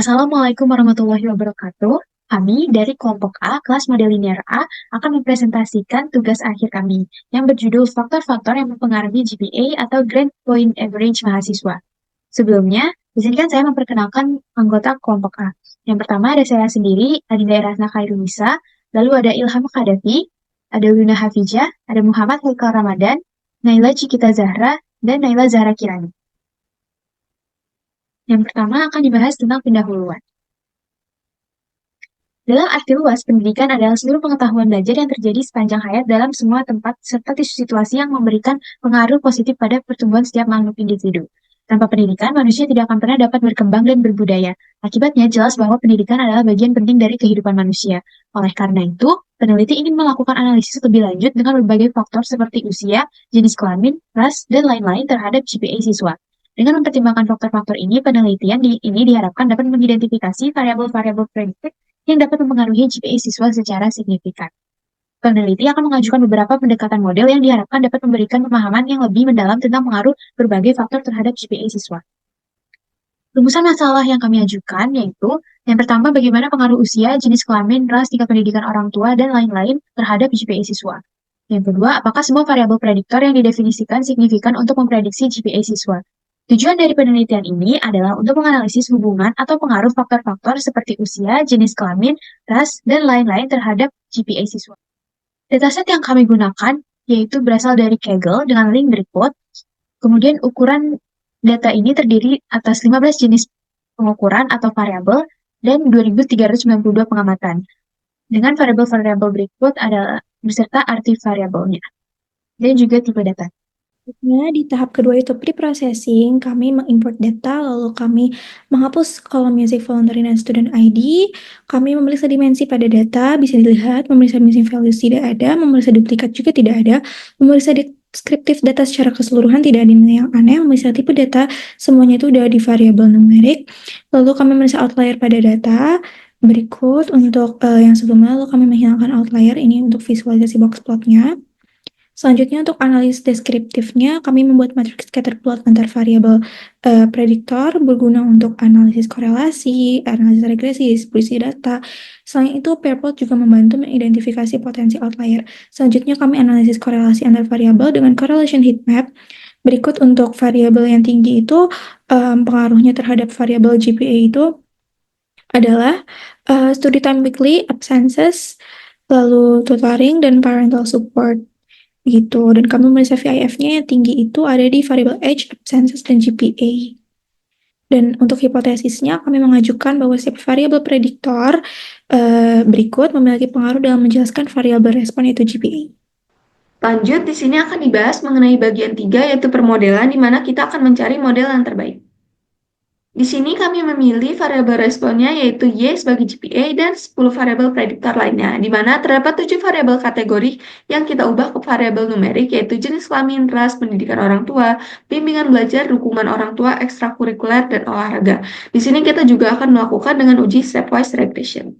Assalamualaikum warahmatullahi wabarakatuh. Kami dari kelompok A, kelas model linear A, akan mempresentasikan tugas akhir kami yang berjudul faktor-faktor yang mempengaruhi GPA atau Grade Point Average mahasiswa. Sebelumnya, izinkan saya memperkenalkan anggota kelompok A. Yang pertama ada saya sendiri, Adinda Erasna Khairunisa, lalu ada Ilham Khadafi, ada Luna Hafijah, ada Muhammad Haikal Ramadan, Naila Cikita Zahra, dan Naila Zahra Kirani. Yang pertama akan dibahas tentang pendahuluan. Dalam arti luas, pendidikan adalah seluruh pengetahuan belajar yang terjadi sepanjang hayat dalam semua tempat serta situasi yang memberikan pengaruh positif pada pertumbuhan setiap makhluk individu. Tanpa pendidikan, manusia tidak akan pernah dapat berkembang dan berbudaya. Akibatnya, jelas bahwa pendidikan adalah bagian penting dari kehidupan manusia. Oleh karena itu, peneliti ingin melakukan analisis lebih lanjut dengan berbagai faktor seperti usia, jenis kelamin, ras, dan lain-lain terhadap GPA siswa. Dengan mempertimbangkan faktor-faktor ini, penelitian ini diharapkan dapat mengidentifikasi variabel-variabel prediktif yang dapat mempengaruhi GPA siswa secara signifikan. Peneliti akan mengajukan beberapa pendekatan model yang diharapkan dapat memberikan pemahaman yang lebih mendalam tentang pengaruh berbagai faktor terhadap GPA siswa. Rumusan masalah yang kami ajukan yaitu, yang pertama, bagaimana pengaruh usia, jenis kelamin, ras, tingkat pendidikan orang tua, dan lain-lain terhadap GPA siswa. Yang kedua, apakah semua variabel prediktor yang didefinisikan signifikan untuk memprediksi GPA siswa? Tujuan dari penelitian ini adalah untuk menganalisis hubungan atau pengaruh faktor-faktor seperti usia, jenis kelamin, ras, dan lain-lain terhadap GPA siswa. Dataset yang kami gunakan yaitu berasal dari Kaggle dengan link berikut. Kemudian ukuran data ini terdiri atas 15 jenis pengukuran atau variabel dan 2.392 pengamatan. Dengan variabel-variabel berikut adalah beserta arti variabelnya dan juga tipe data. Di tahap kedua itu pre-processing, kami mengimport data, lalu kami menghapus kolom music voluntary dan student ID, kami memeriksa dimensi pada data, bisa dilihat, memeriksa missing values tidak ada, memeriksa duplikat juga tidak ada, memeriksa deskriptif data secara keseluruhan tidak ada nilai yang aneh, memeriksa tipe data, semuanya itu udah di variabel numerik, lalu kami memeriksa outlier pada data. Berikut untuk yang sebelumnya, lalu kami menghilangkan outlier, ini untuk visualisasi box plotnya. Selanjutnya untuk analisis deskriptifnya, kami membuat matriks scatter plot antar variabel prediktor berguna untuk analisis korelasi, analisis regresi, distribusi data. Selain itu, pair plot juga membantu mengidentifikasi potensi outlier. Selanjutnya kami analisis korelasi antar variabel dengan correlation heat map. Berikut untuk variabel yang tinggi itu pengaruhnya terhadap variabel GPA itu adalah study time weekly, absences, lalu tutoring, dan parental support gitu. Dan kami memeriksa VIF-nya yang tinggi itu ada di variabel age, absences, dan GPA. Dan untuk hipotesisnya, kami mengajukan bahwa setiap variabel prediktor berikut memiliki pengaruh dalam menjelaskan variabel respon yaitu GPA. Lanjut, di sini akan dibahas mengenai bagian 3 yaitu permodelan di mana kita akan mencari model yang terbaik. Di sini kami memilih variabel responnya yaitu Y sebagai GPA dan 10 variabel prediktor lainnya, di mana terdapat 7 variabel kategori yang kita ubah ke variabel numerik yaitu jenis kelamin, ras, pendidikan orang tua, bimbingan belajar, dukungan orang tua, ekstrakurikuler, dan olahraga. Di sini kita juga akan melakukan dengan uji stepwise regression.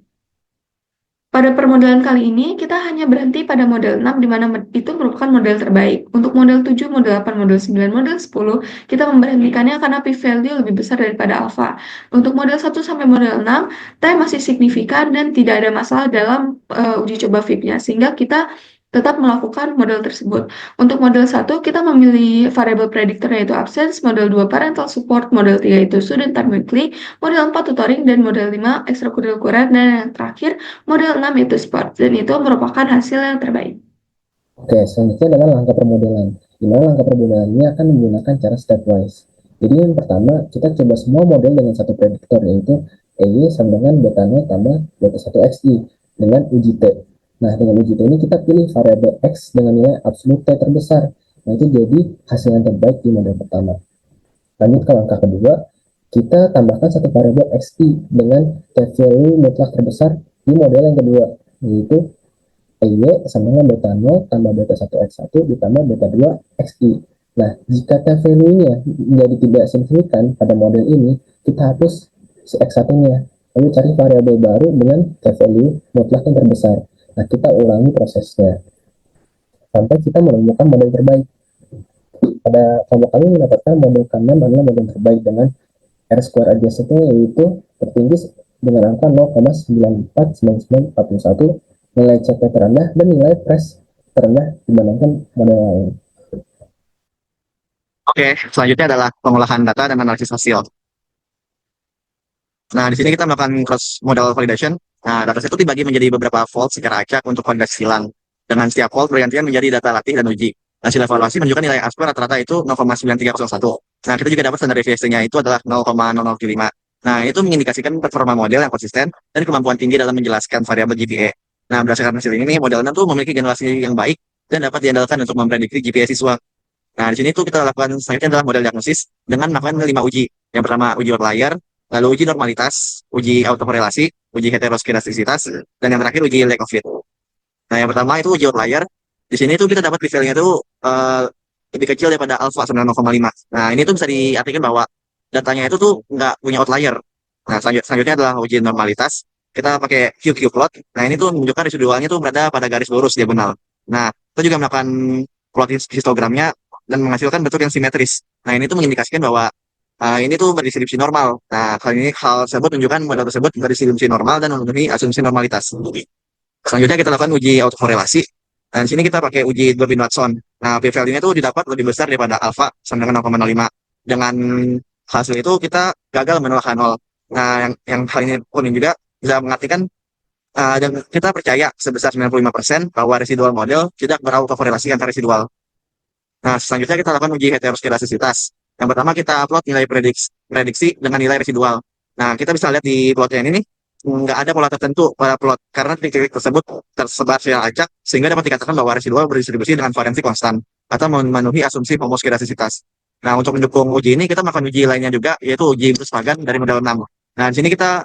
Pada permodelan kali ini, kita hanya berhenti pada model 6, di mana itu merupakan model terbaik. Untuk model 7, model 8, model 9, model 10, kita memberhentikannya karena p-value lebih besar daripada alpha. Untuk model 1 sampai model 6, T masih signifikan dan tidak ada masalah dalam uji coba fit-nya, sehingga kita tetap melakukan model tersebut. Untuk model 1, kita memilih variabel prediktor yaitu absence, model 2 parental support, model 3 itu student time weekly, model 4 tutoring, dan model 5 ekstrakurikuler, dan yang terakhir model 6 itu sport, dan itu merupakan hasil yang terbaik. Oke, selanjutnya adalah langkah permodelan. Di mana langkah permodelan ini akan menggunakan cara stepwise. Jadi yang pertama, kita coba semua model dengan satu prediktor, yaitu EY sama dengan beta 0 tambah beta 1 XI dengan uji T. Nah, dengan uji T ini kita pilih variabel X dengan nilai absolut T terbesar. Nah, itu jadi hasil yang terbaik di model pertama. Lanjut ke langkah kedua, kita tambahkan satu variabel XI dengan T-value mutlak terbesar di model yang kedua, yaitu EY sama dengan beta 0 tambah beta 1 X1 ditambah beta 2 XI. Nah, jika T-value-nya menjadi tidak signifikan pada model ini, kita hapus si X1-nya, lalu cari variabel baru dengan T-value mutlak yang terbesar. Nah, kita ulangi prosesnya sampai kita menemukan model terbaik. Pada kelompok kami mendapatkan model ke-6 adalah model terbaik dengan R-square adjustednya yaitu tertinggi dengan angka 0,949941, nilai CP terendah, dan nilai press terendah dibandingkan model lain. Oke, selanjutnya adalah pengolahan data dan analisis hasil. Nah, di sini kita melakukan cross model validation. Nah, data itu dibagi menjadi beberapa vault secara acak untuk validasi silang. Dengan setiap vault bergantian menjadi data latih dan uji. Hasil evaluasi menunjukkan nilai R-square rata-rata itu 0,9301. Nah, kita juga dapat standar deviation-nya itu adalah 0,0075. Nah, itu mengindikasikan performa model yang konsisten dan kemampuan tinggi dalam menjelaskan variabel GPA. Nah, berdasarkan hasil ini, model 6 tuh memiliki generasi yang baik dan dapat diandalkan untuk memprediksi GPA siswa. Nah, di sini tuh kita lakukan selanjutnya adalah model diagnosis dengan melakukan 5 uji. Yang pertama, uji outlier, lalu uji normalitas, uji autokorelasi, uji heteroskedastisitas, dan yang terakhir uji lack of fit. Nah, yang pertama itu uji outlier. Di sini tuh kita dapat p-value-nya tuh lebih kecil daripada alpha 9,5. Nah, ini tuh bisa diartikan bahwa datanya itu tuh nggak punya outlier. Nah, selanjutnya adalah uji normalitas. Kita pakai QQ plot. Nah, ini tuh menunjukkan residualnya tuh berada pada garis lurus diagonal. Nah, kita juga melakukan plot histogramnya dan menghasilkan bentuk yang simetris. Nah, ini tuh mengindikasikan bahwa ini tuh berdistribusi normal. Nah, hal tersebut menunjukkan model tersebut berdistribusi normal dan memenuhi asumsi normalitas. Selanjutnya kita lakukan uji autokorelasi. Dan di sini kita pakai uji Durbin-Watson. Nah, p-value-nya itu didapat lebih besar daripada alpha sama dengan 0,05. Dengan hasil itu kita gagal menolak nol. Nah, yang hal ini pun juga bisa mengartikan dan kita percaya sebesar 95% bahwa residual model tidak berautokorelasi antar residual. Nah, selanjutnya kita lakukan uji heteroskedastisitas. Yang pertama kita upload nilai prediksi dengan nilai residual. Nah, kita bisa lihat di plotnya ini nih, nggak ada pola tertentu pada plot karena titik-titik tersebut tersebar secara acak sehingga dapat dikatakan bahwa residual berdistribusi dengan variansi konstan atau memenuhi asumsi homoskedastisitas. Nah, untuk mendukung uji ini kita melakukan uji lainnya juga yaitu uji Bruce Pagan dari model 6. Nah, di sini kita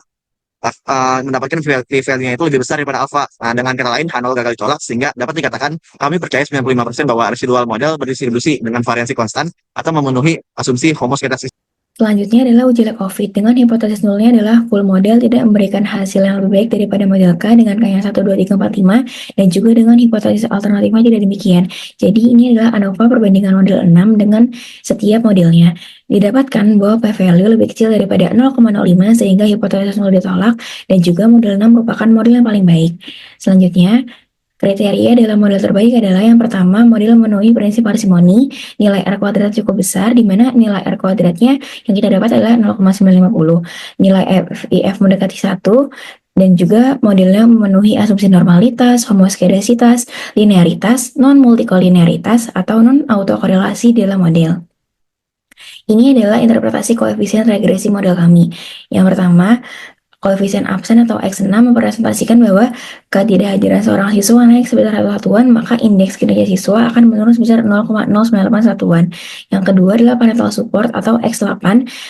mendapatkan p-value-nya itu lebih besar daripada alpha. Nah, dengan kata lain H0 gagal ditolak sehingga dapat dikatakan kami percaya 95% bahwa residual model berdistribusi dengan variansi konstan atau memenuhi asumsi homoskedastisitas. Selanjutnya adalah uji lack of fit. Dengan hipotesis nulnya adalah full model tidak memberikan hasil yang lebih baik daripada model K dengan K yang 1, 2, 3, 4, 5 dan juga dengan hipotesis alternatifnya tidak demikian. Jadi ini adalah ANOVA perbandingan model 6 dengan setiap modelnya. Didapatkan bahwa p-value lebih kecil daripada 0,05 sehingga hipotesis nul ditolak dan juga model 6 merupakan model yang paling baik. Selanjutnya, kriteria dalam model terbaik adalah yang pertama, model memenuhi prinsip parsimoni, nilai R kuadrat cukup besar, di mana nilai R kuadratnya yang kita dapat adalah 0,950, nilai FIF mendekati 1, dan juga modelnya memenuhi asumsi normalitas, homoskedasitas, linearitas, non-multikolinearitas, atau non-autokorelasi dalam model. Ini adalah interpretasi koefisien regresi model kami. Yang pertama, koefisien absen atau X6 merepresentasikan bahwa ketidakhadiran seorang siswa naik sebesar 1 satuan, maka indeks kinerja siswa akan menurun sebesar 0,098 satuan. Yang kedua adalah parental support atau X8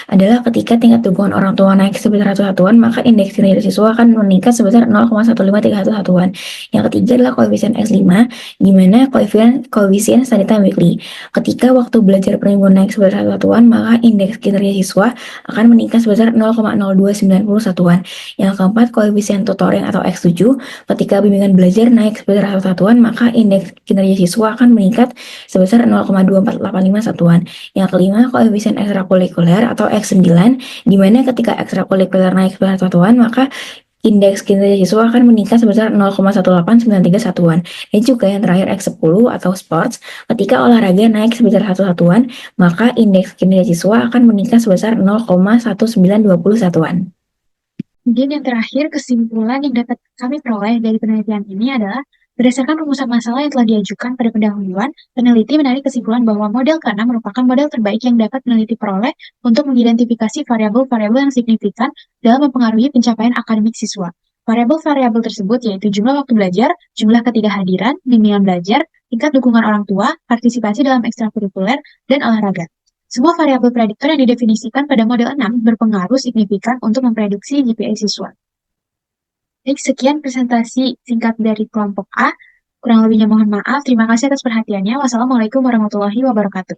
adalah ketika tingkat dukungan orang tua naik sebesar 1 satuan, maka indeks kinerja siswa akan meningkat sebesar 0,1531 satuan. Yang ketiga adalah koefisien S5, di mana koefisien study time weekly. Ketika waktu belajar per minggu naik sebesar 1 satuan, maka indeks kinerja siswa akan meningkat sebesar 0,0290 satuan. Yang keempat, koefisien tutoring atau X7. Ketika bimbingan belajar naik sebesar 1 satuan, maka indeks kinerja siswa akan meningkat sebesar 0,2485 satuan. Yang kelima, koefisien ekstrakurikuler atau X9, di mana ketika ekstrakurikuler naik sebesar 1 satuan, maka indeks kinerja siswa akan meningkat sebesar 0,1893 satuan. Dan juga yang terakhir X10 atau sports, ketika olahraga naik sebesar 1 satuan, maka indeks kinerja siswa akan meningkat sebesar 0,1920 satuan. Kemudian yang terakhir, kesimpulan yang dapat kami peroleh dari penelitian ini adalah berdasarkan rumusan masalah yang telah diajukan pada pendahuluan, peneliti menarik kesimpulan bahwa model K6 merupakan model terbaik yang dapat peneliti peroleh untuk mengidentifikasi variabel-variabel yang signifikan dalam mempengaruhi pencapaian akademik siswa. Variabel-variabel tersebut yaitu jumlah waktu belajar, jumlah ketidakhadiran, bimbingan belajar, tingkat dukungan orang tua, partisipasi dalam ekstrakurikuler, dan olahraga. Semua variabel prediktor yang didefinisikan pada model 6 berpengaruh signifikan untuk memprediksi GPA siswa. Baik, sekian presentasi singkat dari kelompok A. Kurang lebihnya mohon maaf. Terima kasih atas perhatiannya. Wassalamualaikum warahmatullahi wabarakatuh.